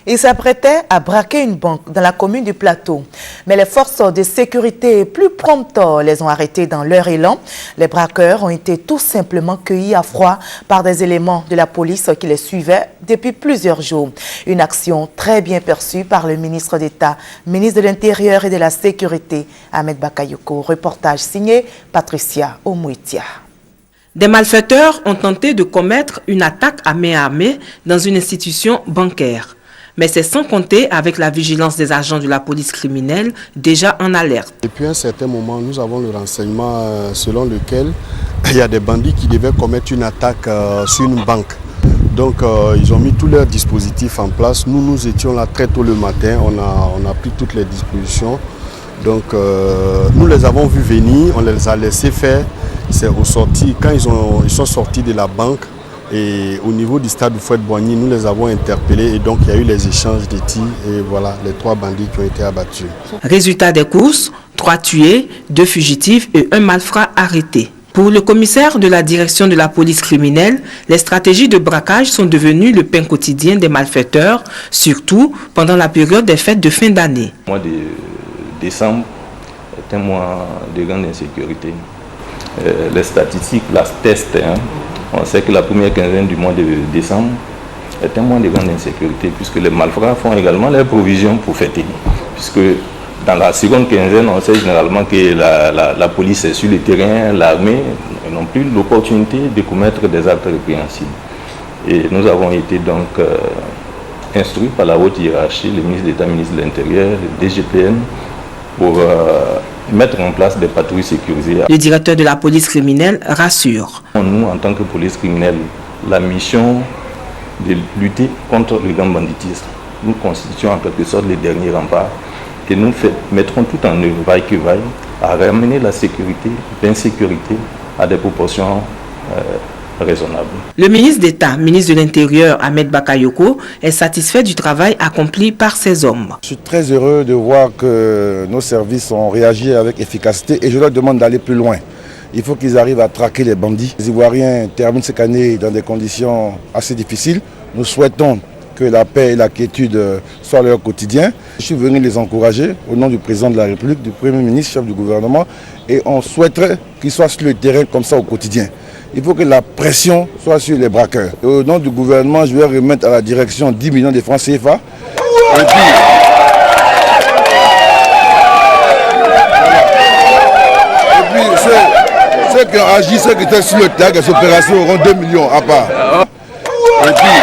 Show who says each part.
Speaker 1: Ils s'apprêtaient à braquer une banque dans la commune du Plateau. Mais les forces de sécurité plus promptes les ont arrêtés dans leur élan. Les braqueurs ont été tout simplement cueillis à froid par des éléments de la police qui les suivaient depuis plusieurs jours. Une action très bien perçue par le ministre d'État, ministre de l'Intérieur et de la Sécurité, Ahmed Bakayoko. Reportage signé Patricia Omouitia.
Speaker 2: Des malfaiteurs ont tenté de commettre une attaque à main armée dans une institution bancaire. Mais c'est sans compter avec la vigilance des agents de la police criminelle déjà en alerte.
Speaker 3: Depuis un certain moment, nous avons le renseignement selon lequel il y a des bandits qui devaient commettre une attaque sur une banque. Donc ils ont mis tous leurs dispositifs en place. Nous étions là très tôt le matin, on a pris toutes les dispositions. Donc nous les avons vus venir, on les a laissés faire. C'est au sorti, quand ils sont sortis de la banque, et au niveau du stade Houphouët-Boigny, nous les avons interpellés et donc il y a eu les échanges de tirs et voilà les 3 bandits qui ont été abattus.
Speaker 2: Résultat des courses, 3 tués, 2 fugitifs et 1 malfrat arrêté. Pour le commissaire de la direction de la police criminelle, les stratégies de braquage sont devenues le pain quotidien des malfaiteurs, surtout pendant la période des fêtes de fin d'année.
Speaker 4: Le mois de décembre est un mois de grande insécurité. Les statistiques l'attestent. On sait que la première quinzaine du mois de décembre est un mois de grande insécurité puisque les malfrats font également leurs provisions pour fêter. Puisque dans la seconde quinzaine, on sait généralement que la police est sur le terrain, l'armée n'ont plus l'opportunité de commettre des actes répréhensibles. Et nous avons été donc instruits par la haute hiérarchie, le ministre d'État, ministre de l'Intérieur, le DGPN, pour mettre en place des patrouilles sécurisées.
Speaker 2: Le directeur de la police criminelle rassure.
Speaker 4: Nous, en tant que police criminelle, la mission de lutter contre le grand banditisme, nous constituons en quelque sorte les derniers remparts que nous mettrons tout en œuvre, vaille que vaille, à ramener la sécurité, l'insécurité à des proportions raisonnable.
Speaker 2: Le ministre d'État, ministre de l'Intérieur, Ahmed Bakayoko, est satisfait du travail accompli par ces hommes.
Speaker 5: Je suis très heureux de voir que nos services ont réagi avec efficacité et je leur demande d'aller plus loin. Il faut qu'ils arrivent à traquer les bandits. Les Ivoiriens terminent cette année dans des conditions assez difficiles. Nous souhaitons que la paix et la quiétude soient leur quotidien. Je suis venu les encourager au nom du président de la République, du Premier ministre, chef du gouvernement, et on souhaiterait qu'ils soient sur le terrain comme ça au quotidien. Il faut que la pression soit sur les braqueurs. Et au nom du gouvernement, je vais remettre à la direction 10 millions de francs CFA. Et puis ceux qui ont agi, ceux qui étaient sur le terrain, les opérations auront 2 millions à part. Et puis,